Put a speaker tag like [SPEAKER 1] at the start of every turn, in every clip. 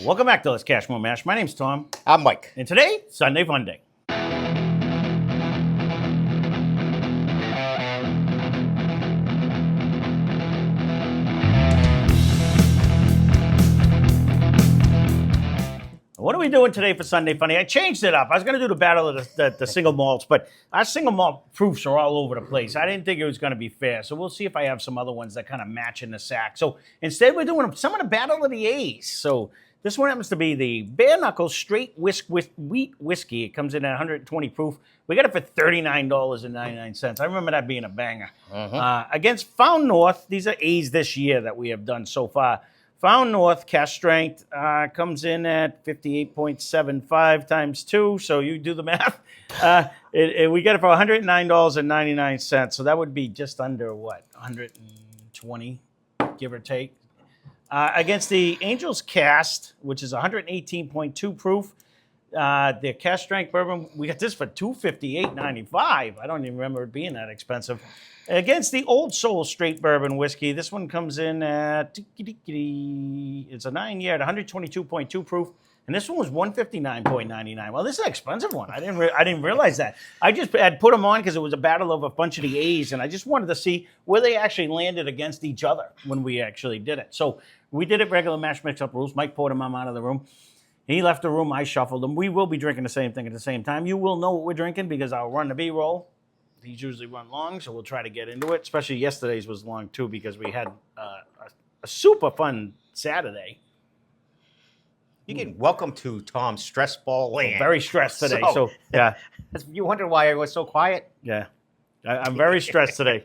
[SPEAKER 1] Welcome back to Lesscashmoremash. My name's Tom.
[SPEAKER 2] I'm Mike.
[SPEAKER 1] And today, Sunday Funday. What are we doing today for Sunday Funday? I changed it up. I was going to do the battle of the single malts, but our single malt proofs are all over the place. I didn't think it was going to be fair, so we'll see if I have some other ones that kind of match in the sack. So instead, we're doing some of the battle of the A's. So this one happens to be the Bare Knuckles Straight Wheat Whiskey. It comes in at 120 proof. We got it for $39.99. I remember that being a banger. Against Found North, these are A's this year that we have done so far. Found North cask strength comes in at 58.75 times 2, so you do the math. We get it for $109.99, so that would be just under, what, 120, give or take. Against the Angels Cast, which is 118.2 proof, their cask strength bourbon, we got this for $258.95. I don't even remember it being that expensive. Against the Old Soul Straight Bourbon Whiskey, this one comes in at, it's a 9-year at 122.2 proof, and this one was $159.99. Well, this is an expensive one. I didn't realize that. I just had put them on because it was a battle of a bunch of the A's, and I just wanted to see where they actually landed against each other when we actually did it. So we did it regular mash mix-up rules. Mike poured them out of the room. He left the room. I shuffled them. We will be drinking the same thing at the same time. You will know what we're drinking because I'll run the B-roll. These usually run long, so we'll try to get into it. Especially yesterday's was long, too, because we had a super fun Saturday.
[SPEAKER 2] Welcome to Tom's stress ball land.
[SPEAKER 1] Very stressed today, so yeah.
[SPEAKER 2] You wonder why I was so quiet?
[SPEAKER 1] Yeah, I'm very stressed today.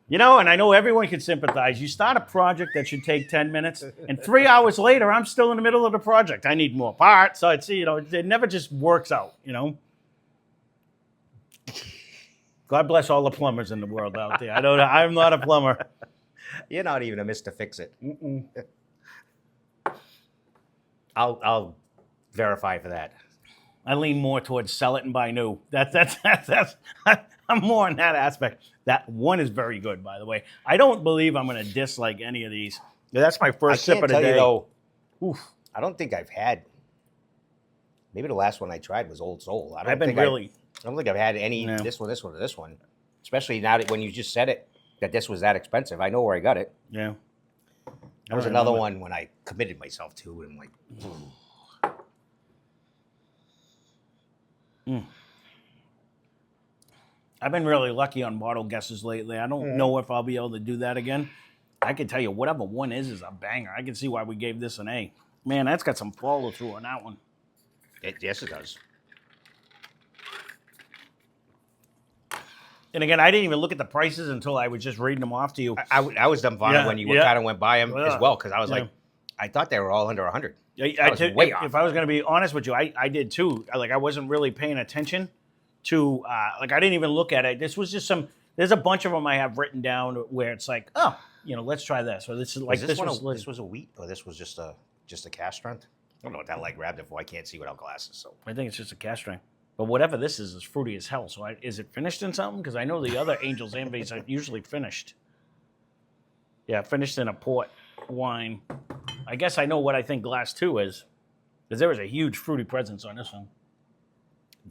[SPEAKER 1] You know, and I know everyone can sympathize. You start a project that should take 10 minutes, and 3 hours later, I'm still in the middle of the project. I need more parts, so it's, you know, it never just works out, you know. God bless all the plumbers in the world out there. I'm not a plumber.
[SPEAKER 2] You're not even a Mr. Fix-It. I'll verify for that.
[SPEAKER 1] I lean more towards sell it and buy new. That's I'm more on that aspect. That one is very good, by the way. I don't believe I'm going to dislike any of these. That's my first sip of the day.
[SPEAKER 2] Oof, I don't think I've had. Maybe the last one I tried was Old Soul. I don't think I've had any. No. This one, or this one. Especially now that when you just said it, that this was that expensive. I know where I got it.
[SPEAKER 1] Yeah.
[SPEAKER 2] There was another one when I committed myself to it. I'm like,
[SPEAKER 1] I've been really lucky on bottle guesses lately. I don't know if I'll be able to do that again. I can tell you whatever one is a banger. I can see why we gave this an A. Man, that's got some follow through on that one.
[SPEAKER 2] Yes, it does.
[SPEAKER 1] And again, I didn't even look at the prices until I was just reading them off to you.
[SPEAKER 2] I was dumbfounded when you kind of went by them as well, because I was like, I thought they were all under 100. Way off.
[SPEAKER 1] If I was going to be honest with you, I did too. I wasn't really paying attention to, I didn't even look at it. This was just there's a bunch of them I have written down where it's like, oh, let's try this. Or this is like,
[SPEAKER 2] this was a wheat, or this was just a cask strength? I don't know what that light grabbed it for. I can't see without glasses. So
[SPEAKER 1] I think it's just a cask strength. But whatever this is fruity as hell. So is it finished in something? Because I know the other Angels Ambies are usually finished. Yeah, finished in a port wine. I guess I know what I think glass 2 is. Because there was a huge fruity presence on this one.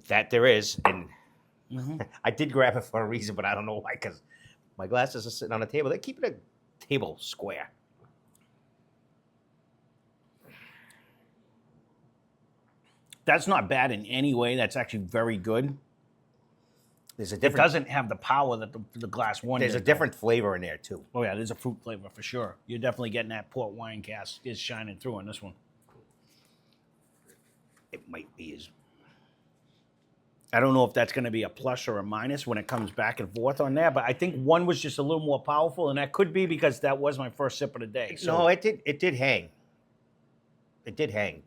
[SPEAKER 2] That there is. And I did grab it for a reason, but I don't know why. Because my glasses are sitting on the table. They keep it a table square.
[SPEAKER 1] That's not bad in any way. That's actually very good. It doesn't have the power that the glass 1
[SPEAKER 2] There's a different flavor in there, too.
[SPEAKER 1] Oh, yeah, there's a fruit flavor for sure. You're definitely getting that port wine cask is shining through on this one.
[SPEAKER 2] It might be.
[SPEAKER 1] I don't know if that's going to be a plus or a minus when it comes back and forth on there, but I think 1 was just a little more powerful, and that could be because that was my first sip of the day.
[SPEAKER 2] So. No, it did hang. It did hang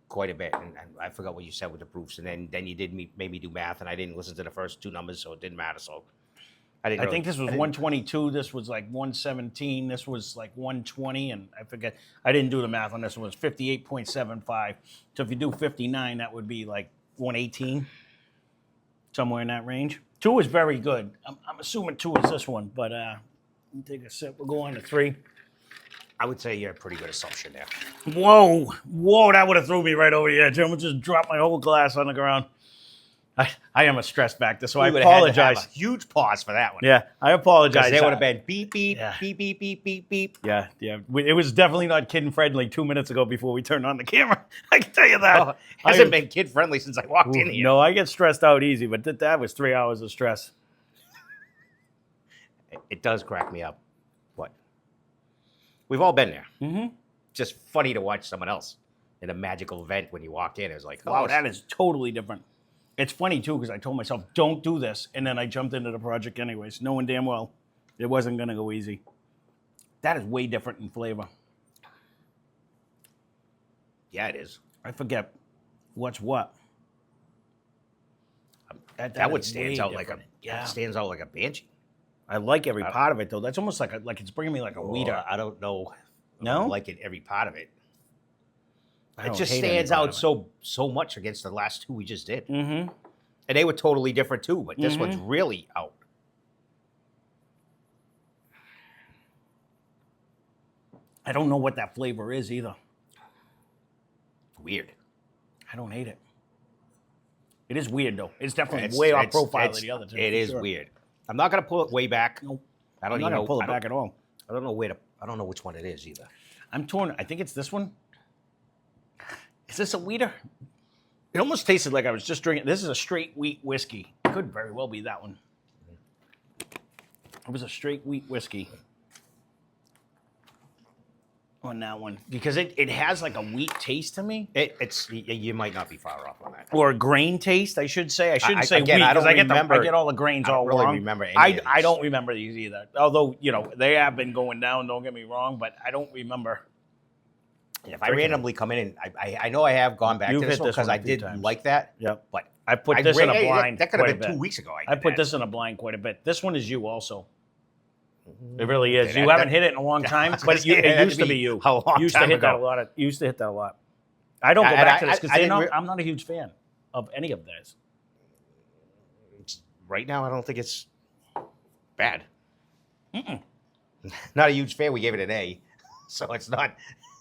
[SPEAKER 2] quite a bit, and I forgot what you said with the proofs, and then you did make me do math, and I didn't listen to the first 2 numbers, so it didn't matter. So I think this was 122. This was like 117. This was like 120, and I forget. I didn't do the math on this one. It was 58.75. So if you do 59, that would be like 118, somewhere in that range. 2 is very good. I'm assuming 2 is this one, but let me take a sip. We'll go on to 3. I would say you're a pretty good assumption there.
[SPEAKER 1] Whoa, that would have threw me right over the edge. I almost just dropped my whole glass on the ground. I am a stress factor, so I apologize.
[SPEAKER 2] A huge pause for that one.
[SPEAKER 1] Yeah, I apologize.
[SPEAKER 2] There would have been beep, beep,
[SPEAKER 1] Yeah.
[SPEAKER 2] beep, beep, beep, beep, beep.
[SPEAKER 1] Yeah. It was definitely not kid-friendly 2 minutes ago before we turned on the camera. I can tell you that.
[SPEAKER 2] Oh, hasn't been kid-friendly since I walked in here.
[SPEAKER 1] No, I get stressed out easy, but that was 3 hours of stress.
[SPEAKER 2] It does crack me up. What? We've all been there.
[SPEAKER 1] Mm-hmm.
[SPEAKER 2] Just funny to watch someone else in a magical event when you walk in. It was like,
[SPEAKER 1] Wow, that is totally different. It's funny, too, because I told myself, don't do this, and then I jumped into the project anyways, knowing damn well it wasn't going to go easy. That is way different in flavor.
[SPEAKER 2] Yeah, it is.
[SPEAKER 1] I forget what's what.
[SPEAKER 2] That one stands out
[SPEAKER 1] different.
[SPEAKER 2] stands out like a banshee.
[SPEAKER 1] I like every part of it, though. That's almost like it's bringing me like a weeder.
[SPEAKER 2] I don't know.
[SPEAKER 1] No?
[SPEAKER 2] I like it every part of it.
[SPEAKER 1] I
[SPEAKER 2] It
[SPEAKER 1] don't
[SPEAKER 2] just
[SPEAKER 1] hate any
[SPEAKER 2] stands
[SPEAKER 1] part
[SPEAKER 2] out
[SPEAKER 1] of it.
[SPEAKER 2] so much against the last two we just did.
[SPEAKER 1] Mm-hmm.
[SPEAKER 2] And they were totally different too, but this one's really out.
[SPEAKER 1] I don't know what that flavor is either.
[SPEAKER 2] Weird.
[SPEAKER 1] I don't hate it. It is weird, though. It's definitely way off profile of the other two.
[SPEAKER 2] It is weird. I'm not going to pull it way back.
[SPEAKER 1] Nope.
[SPEAKER 2] I don't
[SPEAKER 1] I'm
[SPEAKER 2] even
[SPEAKER 1] not
[SPEAKER 2] know.
[SPEAKER 1] going to pull it back at all.
[SPEAKER 2] I don't know I don't know which one it is either.
[SPEAKER 1] I'm torn. I think it's this one. Is this a weeder? It almost tasted like I was just drinking. This is a straight wheat whiskey. It could very well be that one. It was a straight wheat whiskey on that one because it has like a wheat taste to me,
[SPEAKER 2] You might not be far off on that.
[SPEAKER 1] or a grain taste. I should say. I shouldn't say
[SPEAKER 2] again,
[SPEAKER 1] wheat
[SPEAKER 2] I don't
[SPEAKER 1] because I
[SPEAKER 2] remember-
[SPEAKER 1] get all the grains
[SPEAKER 2] I don't
[SPEAKER 1] all
[SPEAKER 2] really
[SPEAKER 1] wrong.
[SPEAKER 2] remember any
[SPEAKER 1] I
[SPEAKER 2] of
[SPEAKER 1] I
[SPEAKER 2] these.
[SPEAKER 1] don't remember these either. Although they have been going down. Don't get me wrong, but I don't remember.
[SPEAKER 2] If I randomly come in and I know I have gone back
[SPEAKER 1] You've
[SPEAKER 2] to this
[SPEAKER 1] hit
[SPEAKER 2] one
[SPEAKER 1] this
[SPEAKER 2] because
[SPEAKER 1] one
[SPEAKER 2] I
[SPEAKER 1] a few
[SPEAKER 2] did
[SPEAKER 1] times.
[SPEAKER 2] like that.
[SPEAKER 1] Yep.
[SPEAKER 2] But
[SPEAKER 1] I put this in a blind.
[SPEAKER 2] That could have
[SPEAKER 1] quite
[SPEAKER 2] been
[SPEAKER 1] a
[SPEAKER 2] 2
[SPEAKER 1] bit.
[SPEAKER 2] weeks ago.
[SPEAKER 1] I put
[SPEAKER 2] did
[SPEAKER 1] this in a blind quite a bit. This one is you also. It really is.
[SPEAKER 2] Okay,
[SPEAKER 1] You haven't hit it in a long time, but it used to be you.
[SPEAKER 2] a long
[SPEAKER 1] You used to
[SPEAKER 2] time
[SPEAKER 1] hit that a
[SPEAKER 2] ago.
[SPEAKER 1] lot. You used to hit that a lot. I don't go
[SPEAKER 2] And
[SPEAKER 1] back to this because
[SPEAKER 2] I didn't
[SPEAKER 1] I'm not a huge fan of any of this.
[SPEAKER 2] Right now, I don't think it's bad. Not a huge fan. We gave it an A, so it's not.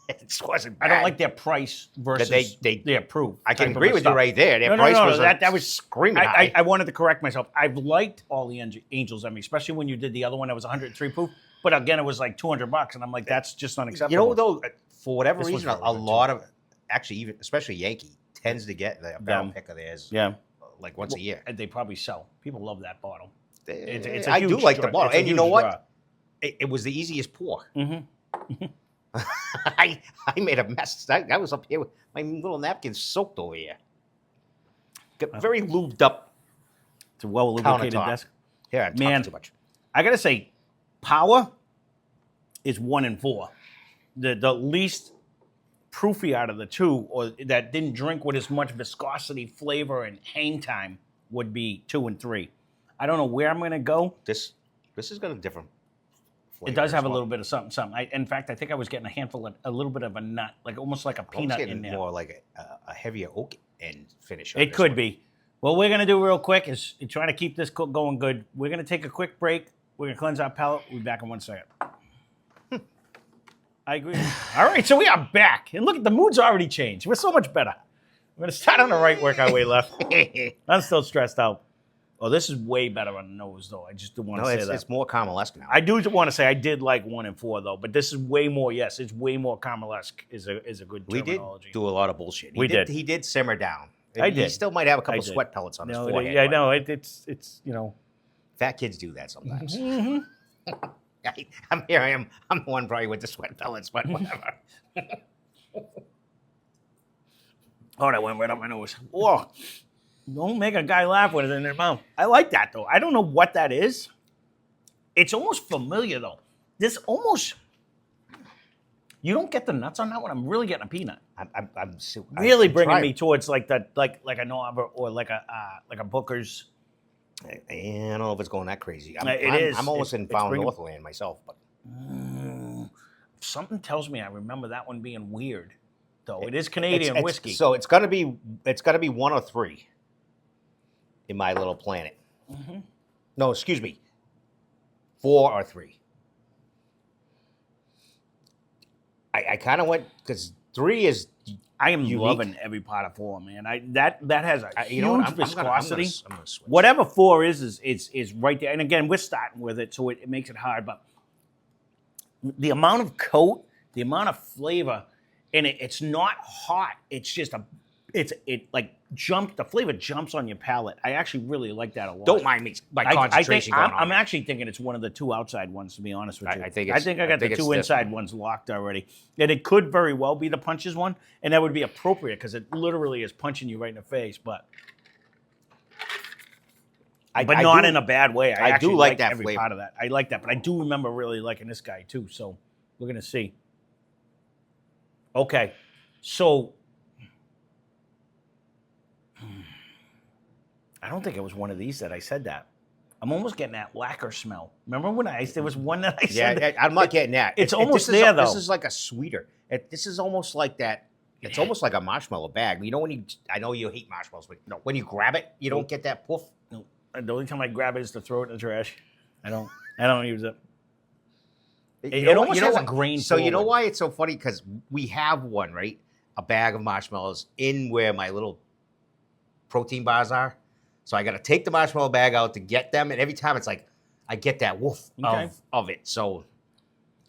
[SPEAKER 2] It wasn't bad.
[SPEAKER 1] I don't like their price versus
[SPEAKER 2] they
[SPEAKER 1] their proof.
[SPEAKER 2] I can
[SPEAKER 1] type of
[SPEAKER 2] agree with you
[SPEAKER 1] stuff.
[SPEAKER 2] right there. Their
[SPEAKER 1] No,
[SPEAKER 2] price was
[SPEAKER 1] that was
[SPEAKER 2] screaming high.
[SPEAKER 1] I wanted to correct myself. I've liked all the Angels Emmy, especially when you did the other one that was 103 proof. But again, it was like $200, and I'm like, that's just unacceptable.
[SPEAKER 2] You know, though, for whatever
[SPEAKER 1] This was
[SPEAKER 2] reason,
[SPEAKER 1] really
[SPEAKER 2] a
[SPEAKER 1] good,
[SPEAKER 2] lot of actually, even especially Yankee tends to get the barrel pick of theirs.
[SPEAKER 1] Yeah,
[SPEAKER 2] like once a year.
[SPEAKER 1] and they probably sell. People love that bottle. It's a
[SPEAKER 2] I do
[SPEAKER 1] huge
[SPEAKER 2] like the
[SPEAKER 1] draw.
[SPEAKER 2] bottle,
[SPEAKER 1] It's a
[SPEAKER 2] and you
[SPEAKER 1] huge
[SPEAKER 2] know what?
[SPEAKER 1] draw.
[SPEAKER 2] It was the easiest pour.
[SPEAKER 1] Mm-hmm.
[SPEAKER 2] I made a mess. I was up here with my little napkins soaked over here. Got very lubed up.
[SPEAKER 1] It's a well lubricated
[SPEAKER 2] Countertop.
[SPEAKER 1] desk.
[SPEAKER 2] Here, I talked
[SPEAKER 1] Man.
[SPEAKER 2] too much.
[SPEAKER 1] I gotta say, Power is 1 and 4. The least proofy out of the two, or that didn't drink with as much viscosity, flavor, and hang time, would be 2 and 3. I don't know where I'm gonna go.
[SPEAKER 2] This has got a different flavor.
[SPEAKER 1] It does have
[SPEAKER 2] as
[SPEAKER 1] a
[SPEAKER 2] well.
[SPEAKER 1] little bit of something. In fact, I think I was getting a handful of a little bit of a nut, like almost like a
[SPEAKER 2] I was
[SPEAKER 1] peanut
[SPEAKER 2] getting
[SPEAKER 1] in there.
[SPEAKER 2] more like a heavier oak end finish. on
[SPEAKER 1] It
[SPEAKER 2] this
[SPEAKER 1] could
[SPEAKER 2] one.
[SPEAKER 1] be. What we're gonna do real quick is trying to keep this cook going good. We're gonna take a quick break. We're gonna cleanse our palate. We'll be back in 1 second. I agree. All right, so we are back, and look at the mood's already changed. We're so much better. We're gonna start on the right, work our way left. I'm still stressed out. Oh, this is way better on the nose, though. I just do want to say that.
[SPEAKER 2] It's more caramel-esque now.
[SPEAKER 1] I do want to say I did like 1 and 4 though, but this is way more. Yes, it's way more caramel-esque. Is a good
[SPEAKER 2] We did
[SPEAKER 1] terminology.
[SPEAKER 2] do a lot of bullshit.
[SPEAKER 1] We did.
[SPEAKER 2] He did simmer down.
[SPEAKER 1] I
[SPEAKER 2] He
[SPEAKER 1] did.
[SPEAKER 2] still might have a couple
[SPEAKER 1] did.
[SPEAKER 2] sweat pellets on his
[SPEAKER 1] No,
[SPEAKER 2] forehead.
[SPEAKER 1] yeah, I
[SPEAKER 2] but
[SPEAKER 1] know. It's you know.
[SPEAKER 2] Fat kids do that sometimes.
[SPEAKER 1] Mm-hmm.
[SPEAKER 2] Here I am. I'm the one probably with the sweat pellets, but whatever.
[SPEAKER 1] Oh, that went right up my nose. Whoa. Don't make a guy laugh with it in their mouth. I like that, though. I don't know what that is. It's almost familiar, though. This almost... You don't get the nuts on that one. I'm really getting a peanut.
[SPEAKER 2] I'm
[SPEAKER 1] Really
[SPEAKER 2] I'm
[SPEAKER 1] bringing
[SPEAKER 2] trying.
[SPEAKER 1] me towards like that, like a Nova or like a Booker's.
[SPEAKER 2] I don't know if it's going that crazy.
[SPEAKER 1] It is.
[SPEAKER 2] I'm almost in
[SPEAKER 1] It's
[SPEAKER 2] Found
[SPEAKER 1] bringing-
[SPEAKER 2] Northland myself, but
[SPEAKER 1] Something tells me I remember that one being weird, though. It is Canadian whiskey.
[SPEAKER 2] So it's gonna be 1 or 3 in my little planet.
[SPEAKER 1] Mm-hmm.
[SPEAKER 2] No, excuse me, 4 or 3. I kind of went because 3 is.
[SPEAKER 1] I am
[SPEAKER 2] unique.
[SPEAKER 1] loving every pot of 4, man. That has a huge viscosity.
[SPEAKER 2] I'm gonna switch.
[SPEAKER 1] Whatever 4 is right there. And again, we're starting with it, so it makes it hard. But the amount of coat, the amount of flavor, and it's not hot. It's just the flavor jumps on your palate. I actually really like that a lot.
[SPEAKER 2] Don't mind me. My concentration going on.
[SPEAKER 1] I'm actually thinking it's one of the 2 outside ones, to be honest with you.
[SPEAKER 2] I think
[SPEAKER 1] I got the 2 inside ones locked already. And it could very well be the punches one, and that would be appropriate because it literally is punching you right in the face. But not in a bad way. I actually
[SPEAKER 2] do like that
[SPEAKER 1] every
[SPEAKER 2] flavor.
[SPEAKER 1] part of that. I like that, but I do remember really liking this guy too. So we're gonna see. Okay, so. I don't think it was one of these that I said that. I'm almost getting that lacquer smell. Remember when there was one that I said?
[SPEAKER 2] Yeah, I'm not getting that.
[SPEAKER 1] It's almost there, though.
[SPEAKER 2] This is like a sweeter. This is almost like that. It's almost like a marshmallow bag. You know I know you hate marshmallows, but when you grab it, you don't get that poof.
[SPEAKER 1] No. The only time I grab it is to throw it in the trash. I don't use it. It almost has a grain.
[SPEAKER 2] So you know why it's so funny? Because we have one, right? A bag of marshmallows in where my little protein bars are. So I got to take the marshmallow bag out to get them, and every time it's like I get that woof of it. So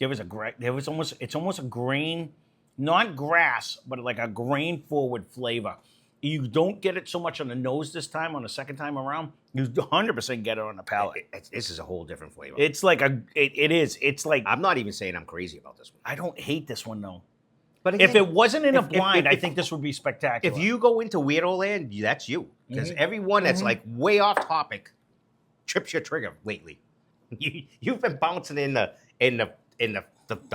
[SPEAKER 2] it's almost a grain, not grass, but like a grain forward flavor. You don't get it so much on the nose this time. On the second time around, you 100% get it on the palate. This is a whole different flavor.
[SPEAKER 1] It's like it is. It's like
[SPEAKER 2] I'm not even saying I'm crazy about this one.
[SPEAKER 1] I don't hate this one though.
[SPEAKER 2] But again,
[SPEAKER 1] if it wasn't in a blind, I think this would be spectacular.
[SPEAKER 2] If you go into Weirdo Land, that's you. Because everyone that's like way off topic trips your trigger lately. You've been bouncing in the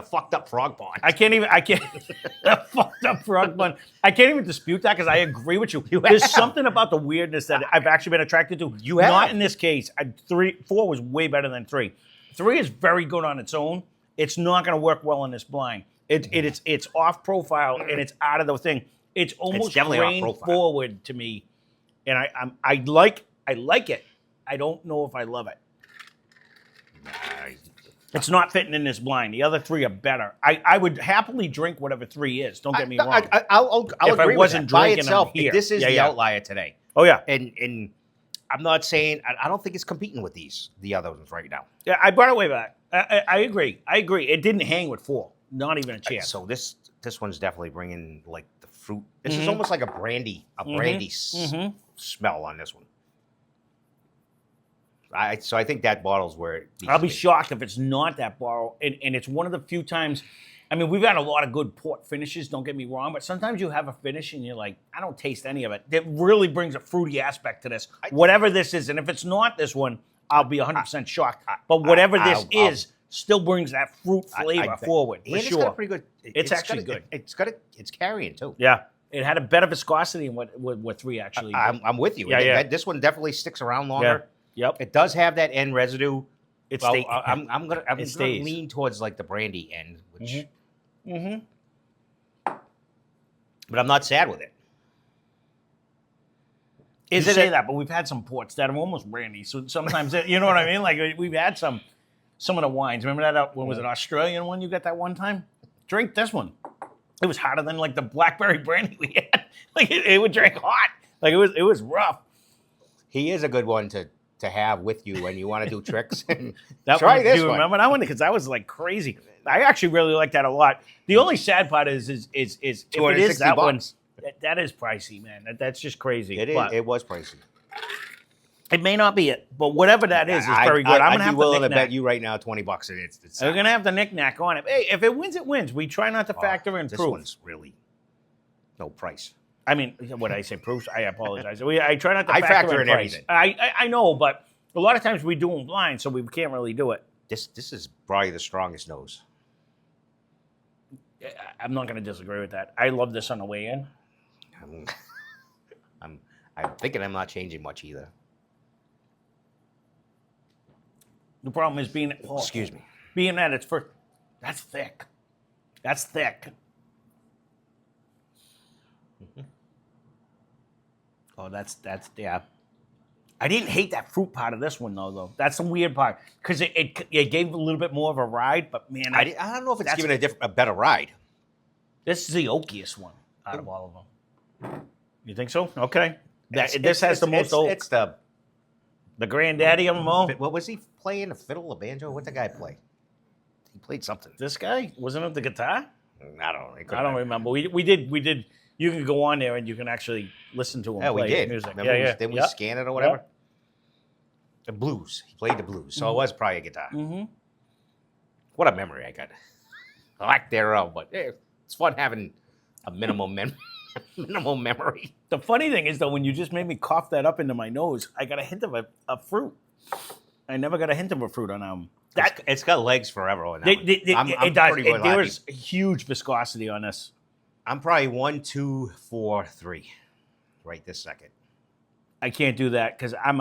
[SPEAKER 2] fucked up frog pond.
[SPEAKER 1] I can't the fucked up frog pond. I can't even dispute that because I agree with you. There's something about the weirdness that I've actually been attracted to.
[SPEAKER 2] You have.
[SPEAKER 1] Not in this case. 4 was way better than 3. 3 is very good on its own. It's not going to work well in this blind. It's off profile and it's out of the thing. It's almost grain forward to me, and I like it. I don't know if I love it. It's not fitting in this blind. The other 3 are better. I would happily drink whatever 3 is. Don't get me wrong.
[SPEAKER 2] I'll
[SPEAKER 1] if
[SPEAKER 2] agree
[SPEAKER 1] I wasn't
[SPEAKER 2] with that. By
[SPEAKER 1] drinking
[SPEAKER 2] itself,
[SPEAKER 1] them here.
[SPEAKER 2] This is the outlier today.
[SPEAKER 1] Oh yeah,
[SPEAKER 2] and I'm not saying I don't think it's competing with the other ones right now.
[SPEAKER 1] Yeah, I brought it way back. I agree. It didn't hang with 4. Not even a chance.
[SPEAKER 2] So this one's definitely bringing like the fruit. This is almost like a brandy smell on this one. So I think that bottle's where it
[SPEAKER 1] I'll be shocked if it's not that bottle. And it's one of the few times. I mean, we've had a lot of good port finishes. Don't get me wrong, but sometimes you have a finish and you're like, I don't taste any of it. It really brings a fruity aspect to this. Whatever this is, and if it's not this one, I'll be 100% shocked. But whatever this is. Still brings that fruit flavor forward for sure.
[SPEAKER 2] It's got a pretty good.
[SPEAKER 1] It's actually good.
[SPEAKER 2] It's carrying too.
[SPEAKER 1] Yeah, it had a better viscosity than what 3 actually.
[SPEAKER 2] I'm with you.
[SPEAKER 1] Yeah.
[SPEAKER 2] This one definitely sticks around longer.
[SPEAKER 1] Yeah. Yep.
[SPEAKER 2] It does have that end residue. I'm gonna lean towards like the brandy end, which. But I'm not sad with it.
[SPEAKER 1] Say that, but we've had some ports that are almost brandy. So sometimes, you know what I mean? Like we've had some of the wines. Remember that? When was it Australian one you got that one time? Drink this one. It was hotter than like the blackberry brandy we had. Like it would drink hot. Like it was rough.
[SPEAKER 2] He is a good one to have with you when you want to do tricks.
[SPEAKER 1] Try this one. Do you remember that one? Because that was like crazy. I actually really like that a lot. The only sad part is if it is that one, that is pricey, man. That's just crazy.
[SPEAKER 2] It is. It was pricey.
[SPEAKER 1] It may not be it, but whatever that is very good. I'm
[SPEAKER 2] gonna be willing to bet you right now $20, and it's.
[SPEAKER 1] We're gonna have the knick-knack on it. Hey, if it wins, it wins. We try not to factor in
[SPEAKER 2] this
[SPEAKER 1] proof.
[SPEAKER 2] One's really no price.
[SPEAKER 1] I mean, when I say proofs, I apologize. I try not to
[SPEAKER 2] factor in
[SPEAKER 1] price.
[SPEAKER 2] everything.
[SPEAKER 1] I know, but a lot of times we do them blind, so we can't really do it.
[SPEAKER 2] This is probably the strongest nose.
[SPEAKER 1] I'm not going to disagree with that. I love this on the way in.
[SPEAKER 2] I'm thinking I'm not changing much either.
[SPEAKER 1] The problem is being
[SPEAKER 2] excuse me.
[SPEAKER 1] Being that it's first. That's thick. That's thick. Oh, that's yeah. I didn't hate that fruit part of this one though. That's the weird part because it gave a little bit more of a ride, but man,
[SPEAKER 2] I don't know if it's giving a better ride.
[SPEAKER 1] This is the oakiest one out of all of them. You think so? Okay. This has the most oak.
[SPEAKER 2] It's the
[SPEAKER 1] granddaddy of them all.
[SPEAKER 2] What was he playing? A fiddle, a banjo? What the guy play? He played something.
[SPEAKER 1] This guy? Wasn't it the guitar?
[SPEAKER 2] I don't know.
[SPEAKER 1] I don't remember. We did. You can go on there and you can actually listen to him play
[SPEAKER 2] we did.
[SPEAKER 1] music.
[SPEAKER 2] Remember Didn't we scan it or whatever? The blues. He played the blues. So it was probably a guitar.
[SPEAKER 1] Mm-hmm.
[SPEAKER 2] What a memory I got. Lack thereof, but it's fun having a minimal memory.
[SPEAKER 1] The funny thing is, though, when you just made me cough that up into my nose, I got a hint of a fruit. I never got a hint of a fruit on
[SPEAKER 2] It's got legs forever on that one.
[SPEAKER 1] It does. There is huge viscosity on this.
[SPEAKER 2] I'm probably 1, 2, 4, 3 right this second.
[SPEAKER 1] I can't do that because I'm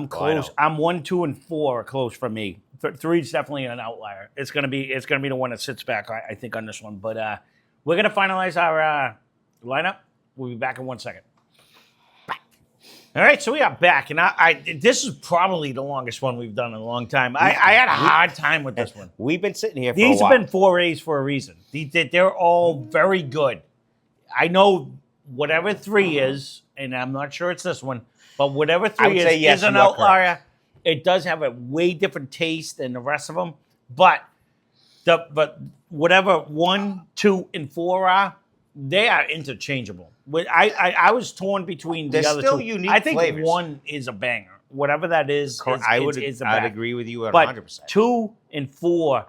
[SPEAKER 1] close. I'm 1, 2, and 4 are close for me. 3 is definitely an outlier. It's gonna be the one that sits back. I think on this one, but we're gonna finalize our lineup. We'll be back in 1 second. All right, so we are back, and this is probably the longest one we've done in a long time. I had a hard time with this one.
[SPEAKER 2] We've been sitting here for a while.
[SPEAKER 1] These have been 4A's for a reason. They're all very good. I know whatever 3 is, and I'm not sure it's this one, but whatever 3 is an outlier. It does have a way different taste than the rest of them, but whatever 1, 2, and 4 are, they are interchangeable. I was torn between the other two.
[SPEAKER 2] Unique
[SPEAKER 1] I think
[SPEAKER 2] flavors.
[SPEAKER 1] 1 is a banger. Whatever that is,
[SPEAKER 2] I'd agree with you at
[SPEAKER 1] but
[SPEAKER 2] 100%.
[SPEAKER 1] 2 and 4,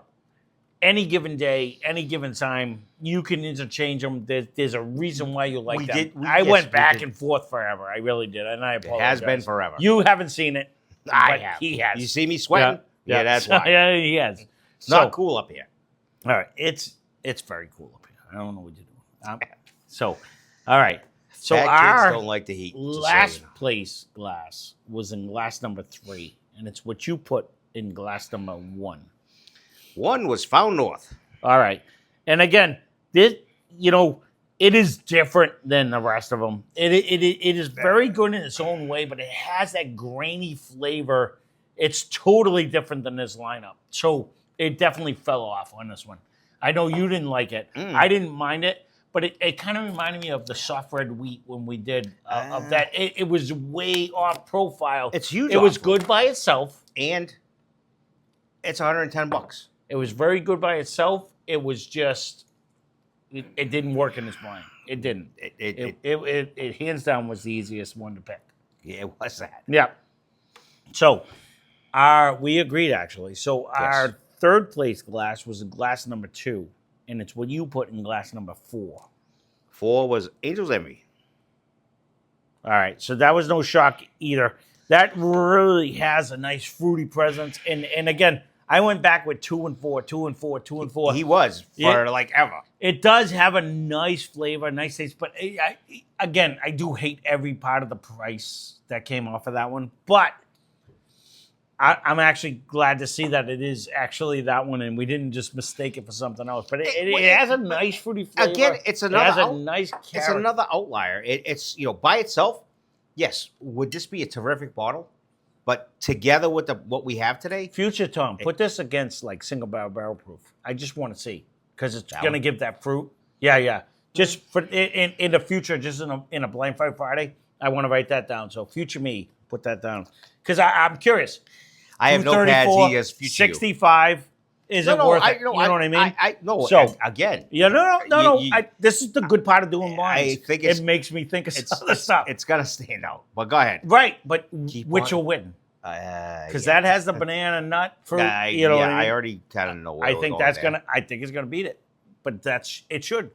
[SPEAKER 1] any given day, any given time, you can interchange them. There's a reason why you like them. I went back and forth forever. I really did, and I apologize.
[SPEAKER 2] It has been forever.
[SPEAKER 1] You haven't seen it.
[SPEAKER 2] I have.
[SPEAKER 1] He has.
[SPEAKER 2] You see me sweating? Yeah, that's why.
[SPEAKER 1] Yeah, he has.
[SPEAKER 2] It's not cool up here.
[SPEAKER 1] All right, it's very cool up here. I don't know what you're doing. All right. So
[SPEAKER 2] Fat kids don't like the heat.
[SPEAKER 1] Last place glass was in glass number 3, and it's what you put in glass number 1.
[SPEAKER 2] 1 was Found North.
[SPEAKER 1] All right, and again, it is different than the rest of them. It is very good in its own way, but it has that grainy flavor. It's totally different than this lineup. So it definitely fell off on this one. I know you didn't like it. I didn't mind it. But it kind of reminded me of the soft red wheat when we did of that. It was way off profile.
[SPEAKER 2] It's huge.
[SPEAKER 1] It was good by itself,
[SPEAKER 2] and it's $110.
[SPEAKER 1] It was very good by itself. It was just it didn't work in this wine. It didn't. It hands down was the easiest one to pick.
[SPEAKER 2] Yeah, it was that.
[SPEAKER 1] Yeah. So we agreed actually. So our third place glass was in glass number 2. And it's what you put in glass number 4.
[SPEAKER 2] 4 was Angel's Envy.
[SPEAKER 1] All right, so that was no shock either. That really has a nice fruity presence. And again, I went back with 2 and 4, 2 and 4, 2 and 4.
[SPEAKER 2] He was for like ever.
[SPEAKER 1] It does have a nice flavor, nice taste. But I do hate every part of the price that came off of that one. But I'm actually glad to see that it is actually that one, and we didn't just mistake it for something else. But it has a nice fruity flavor.
[SPEAKER 2] Again, it has a
[SPEAKER 1] nice character.
[SPEAKER 2] It's another outlier. It's by itself, yes, would this be a terrific bottle? But together with what we have today,
[SPEAKER 1] future Tom, put this against like single barrel proof. I just want to see because it's going to give that fruit. Yeah. Just for in the future, just in a Blind Fight Friday, I want to write that down. So future me, put that down because I'm curious.
[SPEAKER 2] I have no pads. He has future
[SPEAKER 1] 65. Is it worth it? You know what I mean?
[SPEAKER 2] No.
[SPEAKER 1] So
[SPEAKER 2] again,
[SPEAKER 1] yeah, no. This is the good part of doing wines.
[SPEAKER 2] I think
[SPEAKER 1] it makes me think of other stuff.
[SPEAKER 2] It's gonna stand out. But go ahead.
[SPEAKER 1] Right, but which will win? Because that has the banana nut fruit. You know what I mean?
[SPEAKER 2] I already kind of know.
[SPEAKER 1] I think I think it's gonna beat it. But it should,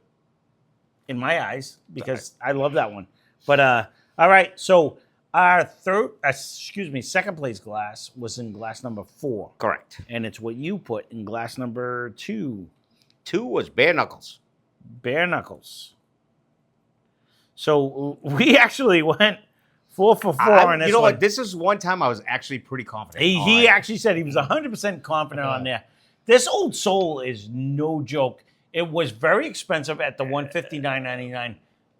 [SPEAKER 1] in my eyes, because I love that one. But all right, so. Our second place glass was in glass number 4.
[SPEAKER 2] Correct.
[SPEAKER 1] And it's what you put in glass number 2.
[SPEAKER 2] 2 was Bare Knuckles.
[SPEAKER 1] Bare Knuckles. So we actually went 4 for 4 on this one.
[SPEAKER 2] What? This is one time I was actually pretty confident.
[SPEAKER 1] He actually said he was 100% confident on there. This Old Soul is no joke. It was very expensive at the $159.99.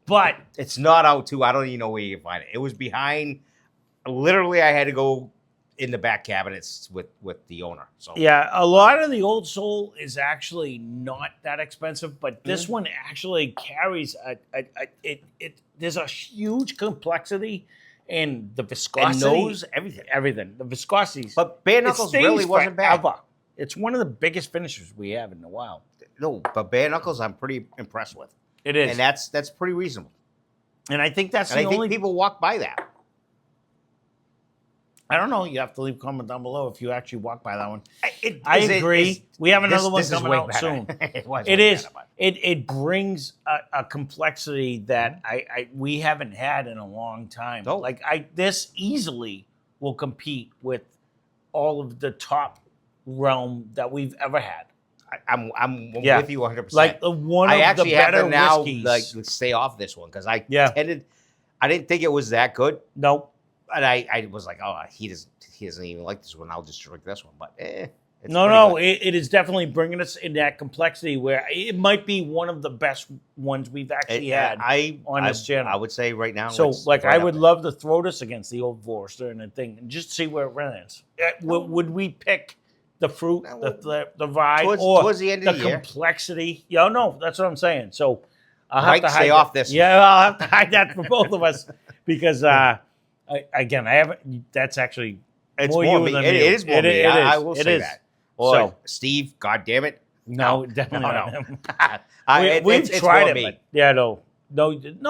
[SPEAKER 1] But
[SPEAKER 2] it's not out too. I don't even know where you can find it. It was behind. Literally, I had to go in the back cabinets with the owner. So
[SPEAKER 1] Yeah, a lot of the old soul is actually not that expensive, but this one actually carries there's a huge complexity in the viscosity.
[SPEAKER 2] and knows everything.
[SPEAKER 1] Everything. The viscosity.
[SPEAKER 2] But bare knuckles really wasn't bad.
[SPEAKER 1] Forever. It's one of the biggest finishers we have in a while.
[SPEAKER 2] No, but bare knuckles, I'm pretty impressed with.
[SPEAKER 1] It is,
[SPEAKER 2] and that's pretty reasonable.
[SPEAKER 1] And I think that's
[SPEAKER 2] and
[SPEAKER 1] the
[SPEAKER 2] I
[SPEAKER 1] only
[SPEAKER 2] think people walk by that.
[SPEAKER 1] I don't know. You have to leave a comment down below if you actually walk by that one.
[SPEAKER 2] I
[SPEAKER 1] agree. We have another one
[SPEAKER 2] this
[SPEAKER 1] coming out soon. It is. It brings a complexity that we haven't had in a long time.
[SPEAKER 2] No.
[SPEAKER 1] Like this easily will compete with all of the top realm that we've ever had.
[SPEAKER 2] I'm with you 100%.
[SPEAKER 1] Like one
[SPEAKER 2] I
[SPEAKER 1] of
[SPEAKER 2] actually
[SPEAKER 1] the
[SPEAKER 2] have
[SPEAKER 1] better
[SPEAKER 2] to now
[SPEAKER 1] whiskeys.
[SPEAKER 2] like stay off this one because I didn't think it was that good.
[SPEAKER 1] Nope.
[SPEAKER 2] And I was like, oh, he doesn't even like this one. I'll just drink this one. But it's
[SPEAKER 1] no, it is definitely bringing us in that complexity where it might be one of the best ones we've actually had on this channel.
[SPEAKER 2] I would say right now.
[SPEAKER 1] So, like, I would love to throw this against the old Forester and the thing, and just see where it lands. Would we pick the fruit, the vibe, or
[SPEAKER 2] towards the end of the year?
[SPEAKER 1] Complexity? Yeah, no, that's what I'm saying. So, I'll have to
[SPEAKER 2] stay off this.
[SPEAKER 1] Yeah, I'll have to hide that for both of us because, again, I haven't. That's actually more you than me.
[SPEAKER 2] It is more me. I will say that. Or Steve, God damn it.
[SPEAKER 1] No, definitely not him.
[SPEAKER 2] We've
[SPEAKER 1] tried it. But yeah, no,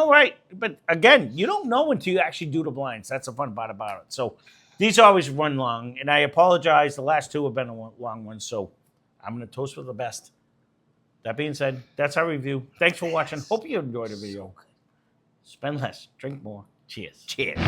[SPEAKER 1] right. But again, you don't know until you actually do the blinds. That's the fun part about it. So these always run long, and I apologize. The last two have been long ones, so I'm going to toast for the best. That being said, that's our review. Thanks for watching. Hope you enjoyed the video. Spend less, drink more. Cheers.
[SPEAKER 2] Cheers.